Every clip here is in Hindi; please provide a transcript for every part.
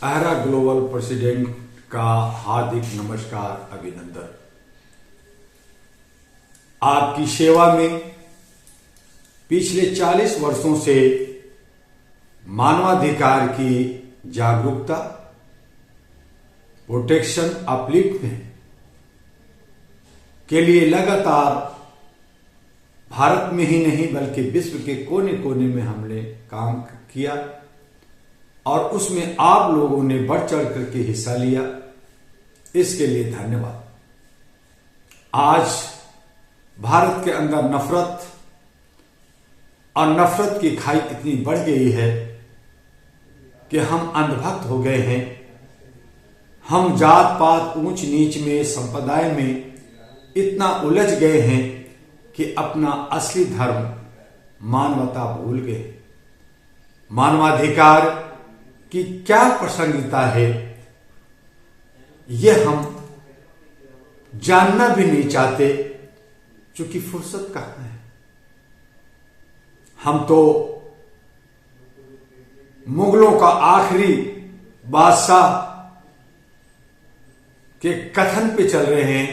अहरा ग्लोबल प्रेसिडेंट का हार्दिक नमस्कार, अभिनंदन। आपकी सेवा में पिछले 40 वर्षों से मानवाधिकार की जागरूकता, प्रोटेक्शन, अपलिफ्टमेंट के लिए लगातार भारत में ही नहीं बल्कि विश्व के कोने कोने में हमने काम किया और उसमें आप लोगों ने बढ़ चढ़ करके हिस्सा लिया। इसके लिए धन्यवाद। आज भारत के अंदर नफरत और नफरत की खाई इतनी बढ़ गई है कि हम अंधभक्त हो गए हैं। हम जात पात, ऊंच नीच में, संप्रदाय में इतना उलझ गए हैं कि अपना असली धर्म मानवता भूल गए। मानवाधिकार की क्या प्रासंगिकता है यह हम जानना भी नहीं चाहते, क्योंकि फुर्सत कहां है। हम तो मुगलों का आखिरी बादशाह के कथन पे चल रहे हैं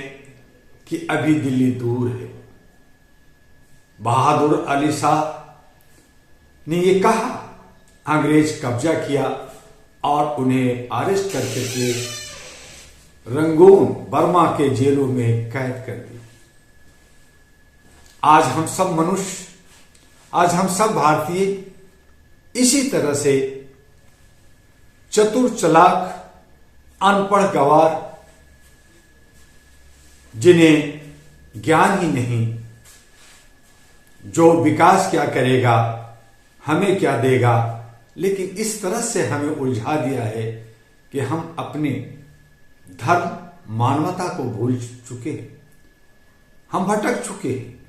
कि अभी दिल्ली दूर है। बहादुर अली शाह ने यह कहा, अंग्रेज कब्जा किया और उन्हें अरेस्ट करके के रंगून बर्मा के जेलों में कैद कर दिया। आज हम सब मनुष्य, आज हम सब भारतीय इसी तरह से चतुर, चालाक, अनपढ़, गवार, जिन्हें ज्ञान ही नहीं, जो विकास क्या करेगा, हमें क्या देगा, लेकिन इस तरह से हमें उलझा दिया है कि हम अपने धर्म, मानवता को भूल चुके हैं। हम भटक चुके हैं।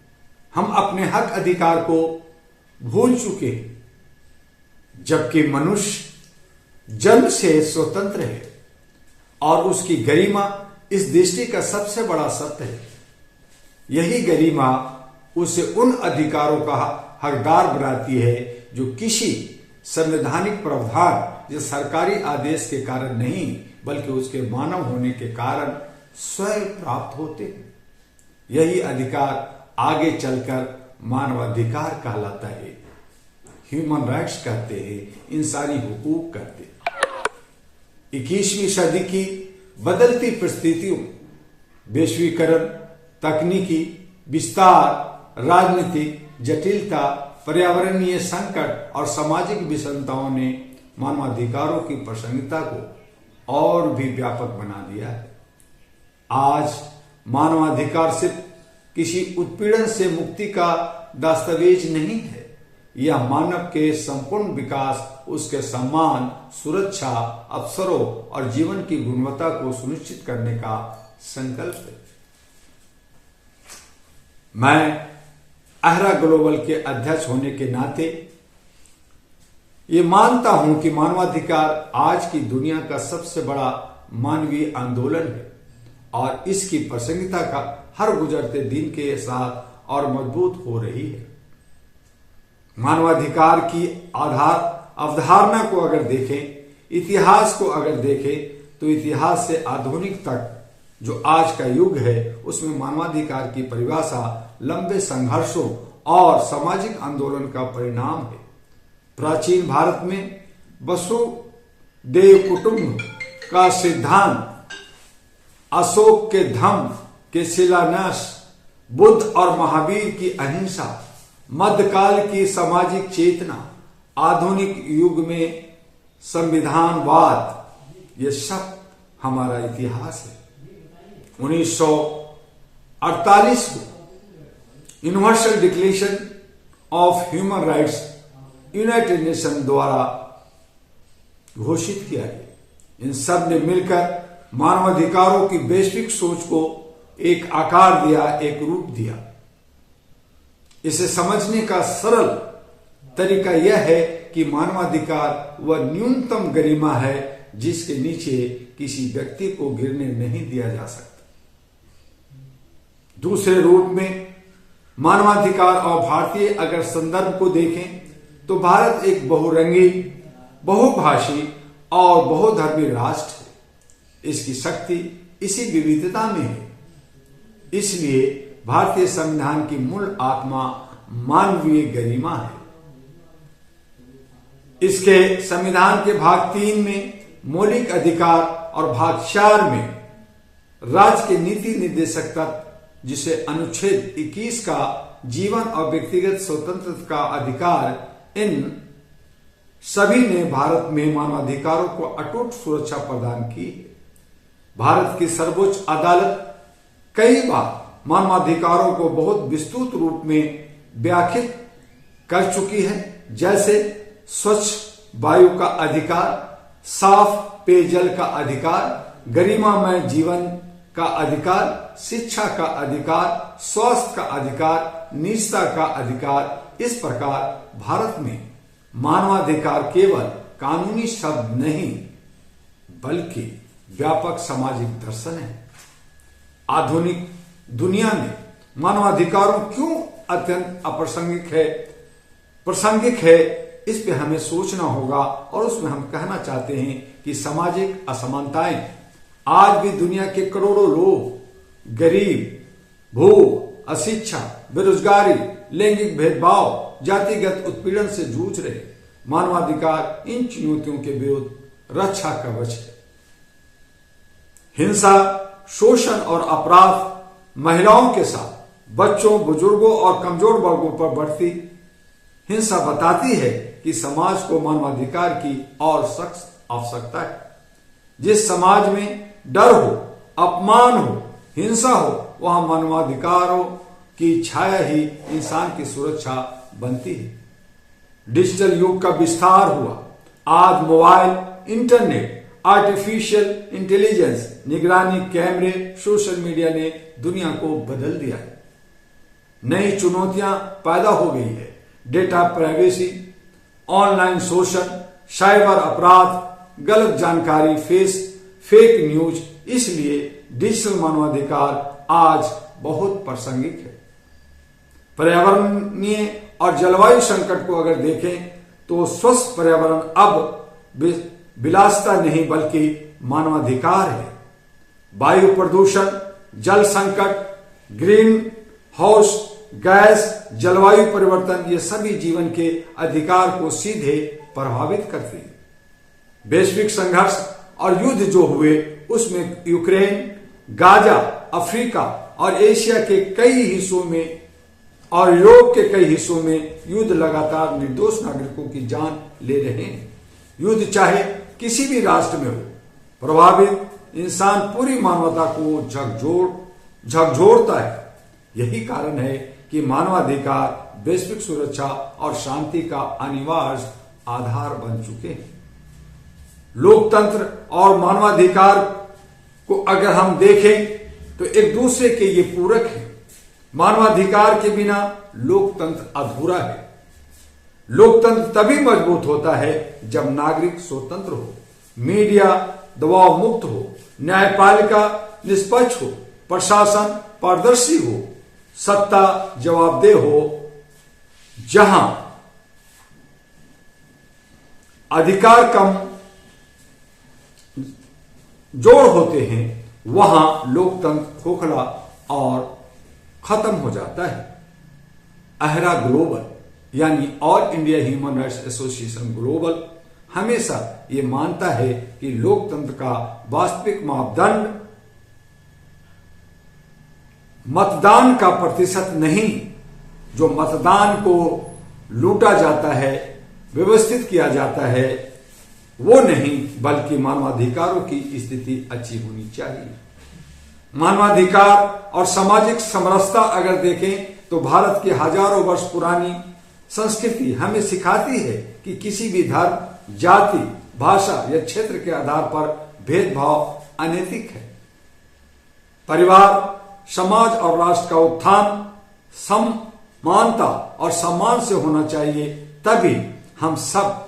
हम अपने हक अधिकार को भूल चुके हैं। जबकि मनुष्य जन्म से स्वतंत्र है और उसकी गरिमा इस दृष्टि का सबसे बड़ा सत्य है। यही गरिमा उसे उन अधिकारों का हकदार बनाती है जो किसी संवैधानिक प्रावधान या सरकारी आदेश के कारण नहीं बल्कि उसके मानव होने के कारण स्वयं प्राप्त होते हैं। यही अधिकार आगे चलकर मानवाधिकार कहलाता है, ह्यूमन राइट्स कहते हैं, इंसानी हुकूक कहते हैं। 21वीं सदी की बदलती परिस्थितियों, वैश्वीकरण, तकनीकी विस्तार, राजनीतिक जटिलता, पर्यावरणीय संकट और सामाजिक विषमताओं ने मानवाधिकारों की प्रासंगिकता को और भी व्यापक बना दिया है। आज मानवाधिकार सिर्फ किसी उत्पीड़न से मुक्ति का दस्तावेज नहीं है, यह मानव के संपूर्ण विकास, उसके सम्मान, सुरक्षा, अवसरों और जीवन की गुणवत्ता को सुनिश्चित करने का संकल्प है। मैं अहरा ग्लोबल के अध्यक्ष होने के नाते ये मानता हूं कि मानवाधिकार आज की दुनिया का सबसे बड़ा मानवीय आंदोलन है और इसकी प्रासंगिकता का हर गुजरते दिन के साथ और मजबूत हो रही है। मानवाधिकार की अवधारणा को अगर देखें, इतिहास को अगर देखें, तो इतिहास से आधुनिक तक जो आज का युग है उसमें मानवाधिकार की परिभाषा लंबे संघर्षों और सामाजिक आंदोलन का परिणाम है। प्राचीन भारत में वसुधैव कुटुंब का सिद्धांत, अशोक के धम्म के शिलान्यास, बुद्ध और महावीर की अहिंसा, मध्यकाल की सामाजिक चेतना, आधुनिक युग में संविधानवाद, ये सब हमारा इतिहास है। 1948 को universal declaration of human rights United nation द्वारा घोषित किया गया। इन सब ने मिलकर मानवाधिकारों की वैश्विक सोच को एक आकार दिया, एक रूप दिया। इसे समझने का सरल तरीका यह है कि मानवाधिकार वह न्यूनतम गरिमा है जिसके नीचे किसी व्यक्ति को गिरने नहीं दिया जा सकता। दूसरे रूप में मानवाधिकार और भारतीय अगर संदर्भ को देखें तो भारत एक बहुरंगी, बहुभाषी और बहुधर्मी राष्ट्र है। इसकी शक्ति इसी विविधता में है। इसलिए भारतीय संविधान की मूल आत्मा मानवीय गरिमा है। इसके संविधान के भाग 3 में मौलिक अधिकार और भाग 4 में राज्य के नीति निर्देशक तत्व, जिसे अनुच्छेद 21 का जीवन और व्यक्तिगत स्वतंत्रता का अधिकार, इन सभी ने भारत में मानवाधिकारों को अटूट सुरक्षा प्रदान की है। भारत की सर्वोच्च अदालत कई बार मानवाधिकारों को बहुत विस्तृत रूप में व्याख्यायित कर चुकी है, जैसे स्वच्छ वायु का अधिकार, साफ पेयजल का अधिकार, गरिमामय जीवन का अधिकार, शिक्षा का अधिकार, स्वास्थ्य का अधिकार, निजता का अधिकार। इस प्रकार भारत में मानवाधिकार केवल कानूनी शब्द नहीं बल्कि व्यापक सामाजिक दर्शन है। आधुनिक दुनिया में मानवाधिकारों क्यों अत्यंत प्रासंगिक है, इस पे हमें सोचना होगा। और उसमें हम कहना चाहते हैं कि सामाजिक असमानताएं आज भी दुनिया के करोड़ों लोग गरीब, भूख, अशिक्षा, बेरोजगारी, लैंगिक भेदभाव, जातिगत उत्पीड़न से जूझ रहे। मानवाधिकार इन चुनौतियों के विरुद्ध रक्षा कवच है। हिंसा, शोषण और अपराध महिलाओं के साथ बच्चों, बुजुर्गों और कमजोर वर्गों पर बढ़ती हिंसा बताती है कि समाज को मानवाधिकार की और सख्त आवश्यकता है। जिस समाज में डर हो, अपमान हो, हिंसा हो, वहां मानवाधिकारों की छाया ही इंसान की सुरक्षा बनती है। डिजिटल युग का विस्तार हुआ। आज मोबाइल, इंटरनेट, आर्टिफिशियल इंटेलिजेंस, निगरानी कैमरे, सोशल मीडिया ने दुनिया को बदल दिया है। नई चुनौतियां पैदा हो गई है। डेटा प्राइवेसी, ऑनलाइन शोषण, साइबर अपराध, गलत जानकारी, फेक न्यूज। इसलिए डिजिटल मानवाधिकार आज बहुत प्रासंगिक है। पर्यावरणीय और जलवायु संकट को अगर देखें तो स्वस्थ पर्यावरण अब विलासिता नहीं बल्कि मानवाधिकार है। वायु प्रदूषण, जल संकट, ग्रीन हाउस गैस, जलवायु परिवर्तन, ये सभी जीवन के अधिकार को सीधे प्रभावित करते हैं। वैश्विक संघर्ष और युद्ध जो हुए उसमें यूक्रेन, गाजा, अफ्रीका और एशिया के कई हिस्सों में और यूरोप के कई हिस्सों में युद्ध लगातार निर्दोष नागरिकों की जान ले रहे हैं। युद्ध चाहे किसी भी राष्ट्र में हो, प्रभावित इंसान पूरी मानवता को झकझोरता है। यही कारण है कि मानवाधिकार वैश्विक सुरक्षा और शांति का अनिवार्य आधार बन चुके हैं। लोकतंत्र और मानवाधिकार को अगर हम देखें तो एक दूसरे के ये पूरक है। मानवाधिकार के बिना लोकतंत्र अधूरा है। लोकतंत्र तभी मजबूत होता है जब नागरिक स्वतंत्र हो, मीडिया दबाव मुक्त हो, न्यायपालिका निष्पक्ष हो, प्रशासन पारदर्शी हो, सत्ता जवाबदेह हो। जहां अधिकार कम जोड़ होते हैं वहां लोकतंत्र खोखला और खत्म हो जाता है। अहरा ग्लोबल यानी all India human rights association global हमेशा ये मानता है कि लोकतंत्र का वास्तविक मापदंड मतदान का प्रतिशत नहीं, जो मतदान को लूटा जाता है, व्यवस्थित किया जाता है, वो नहीं, बल्कि मानवाधिकारों की स्थिति अच्छी होनी चाहिए। मानवाधिकार और सामाजिक समरसता अगर देखें तो भारत की हजारों वर्ष पुरानी संस्कृति हमें सिखाती है कि किसी भी धर्म, जाति, भाषा या क्षेत्र के आधार पर भेदभाव अनैतिक है। परिवार, समाज और राष्ट्र का उत्थान समानता और सम्मान से होना चाहिए, तभी हम सब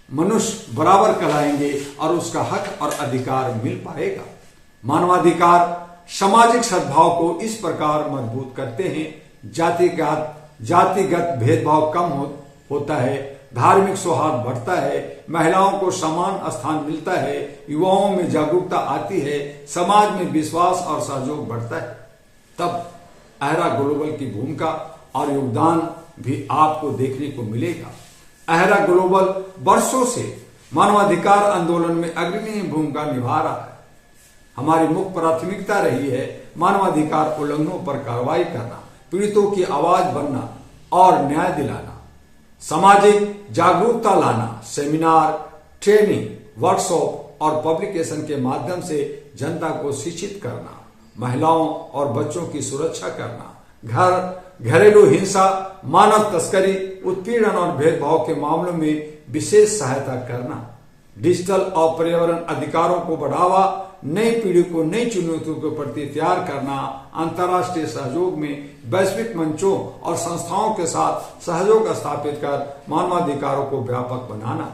मनुष्य बराबर कहलाएंगे और उसका हक और अधिकार मिल पाएगा। मानवाधिकार सामाजिक सद्भाव को इस प्रकार मजबूत करते हैं, जातिगत भेदभाव कम होता है, धार्मिक सौहार्द बढ़ता है, महिलाओं को समान स्थान मिलता है, युवाओं में जागरूकता आती है, समाज में विश्वास और सहयोग बढ़ता है, तब अहरा ग्लोबल की भूमिका और योगदान भी आपको देखने को मिलेगा। अहरा ग्लोबल वर्षों से मानवाधिकार आंदोलन में अग्रणी भूमिका निभा रहा है। हमारी मुख्य प्राथमिकता रही है मानवाधिकार उल्लंघनों पर कार्रवाई करना, पीड़ितों की आवाज बनना और न्याय दिलाना, सामाजिक जागरूकता लाना, सेमिनार, ट्रेनिंग, वर्कशॉप और पब्लिकेशन के माध्यम से जनता को शिक्षित करना, महिलाओं और बच्चों की सुरक्षा करना, घरेलू हिंसा, मानव तस्करी, उत्पीड़न और भेदभाव के मामलों में विशेष सहायता करना, डिजिटल और पर्यावरण अधिकारों को बढ़ावा, नई पीढ़ी को नई चुनौतियों के प्रति तैयार करना, अंतर्राष्ट्रीय सहयोग में वैश्विक मंचों और संस्थाओं के साथ सहयोग स्थापित कर मानवाधिकारों को व्यापक बनाना।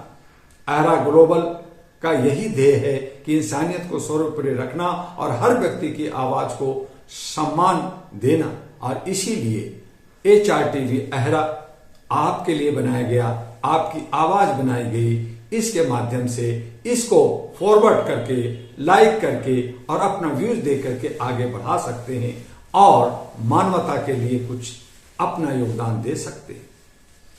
अहरा ग्लोबल का यही ध्येय है कि इंसानियत को सर्वोपरि रखना और हर व्यक्ति की आवाज को सम्मान देना, और इसीलिए HRTV अहरा आपके लिए बनाया गया, आपकी आवाज बनाई गई। इसके माध्यम से इसको फॉरवर्ड करके, लाइक करके और अपना व्यूज दे करके आगे बढ़ा सकते हैं और मानवता के लिए कुछ अपना योगदान दे सकते हैं।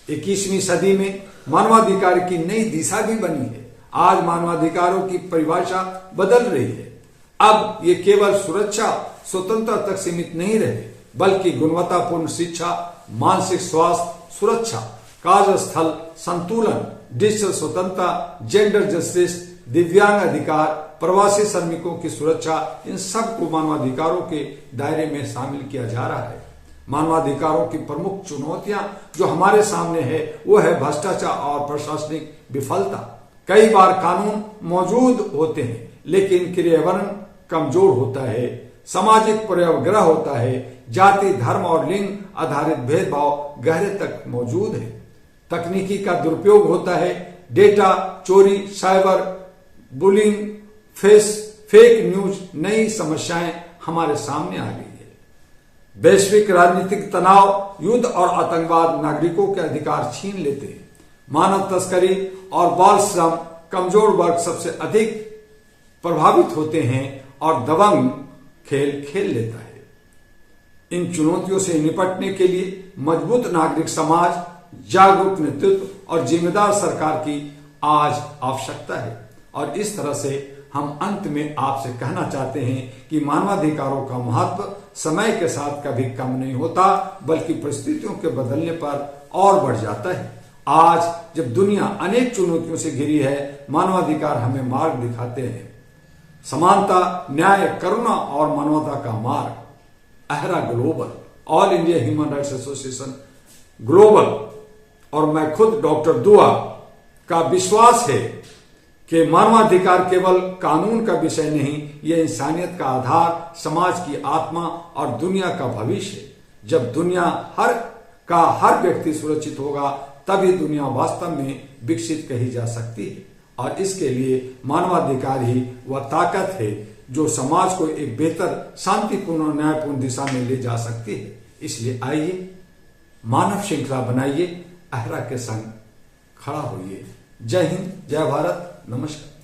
21वीं सदी में मानवाधिकार की नई दिशा भी बनी है। आज मानवाधिकारों की परिभाषा बदल रही है। अब ये केवल सुरक्षा, स्वतंत्रता तक सीमित नहीं रहे, बल्कि गुणवत्तापूर्ण शिक्षा, मानसिक स्वास्थ्य, सुरक्षा, कार्यस्थल संतुलन, डिजिटल स्वतंत्रता, जेंडर जस्टिस, दिव्यांग अधिकार, प्रवासी श्रमिकों की सुरक्षा, इन सब को मानवाधिकारों के दायरे में शामिल किया जा रहा है। मानवाधिकारों की प्रमुख चुनौतियां जो हमारे सामने है वो है भ्रष्टाचार और प्रशासनिक विफलता। कई बार कानून मौजूद होते हैं लेकिन क्रियान्वयन कमजोर होता है, सामाजिक पूर्वाग्रह होता है, जाति, धर्म और लिंग आधारित भेदभाव गहरे तक मौजूद है, तकनीकी का दुरुपयोग होता है, डेटा चोरी, साइबर बुलिंग, फेक न्यूज, नई समस्याएं हमारे सामने आ गई है। वैश्विक राजनीतिक तनाव, युद्ध और आतंकवाद नागरिकों के अधिकार छीन लेते हैं। मानव तस्करी और बाल श्रम, कमजोर वर्ग सबसे अधिक प्रभावित होते हैं और दबंग खेल खेल लेता है। इन चुनौतियों से निपटने के लिए मजबूत नागरिक समाज, जागरूक नेतृत्व और जिम्मेदार सरकार की आज आवश्यकता है। और इस तरह से हम अंत में आपसे कहना चाहते हैं कि मानवाधिकारों का महत्व समय के साथ कभी कम नहीं होता, बल्कि परिस्थितियों के बदलने पर और बढ़ जाता है। आज जब दुनिया अनेक चुनौतियों से घिरी है, मानवाधिकार हमें मार्ग दिखाते हैं। समानता, न्याय, करुणा और मानवता का मार्ग। अहरा global, all India human rights association global और मैं खुद डॉक्टर दुआ का विश्वास है कि मानवाधिकार केवल कानून का विषय नहीं, यह इंसानियत का आधार, समाज की आत्मा और दुनिया का भविष्य है। जब दुनिया हर व्यक्ति सुरक्षित होगा, तभी दुनिया वास्तव में विकसित कही जा सकती है। और इसके लिए मानवाधिकार ही वह ताकत है जो समाज को एक बेहतर, शांतिपूर्ण और न्यायपूर्ण दिशा में ले जा सकती है। इसलिए आइए मानव श्रृंखला बनाइए, अहरा के संग खड़ा होइए। जय हिंद, जय भारत, नमस्कार।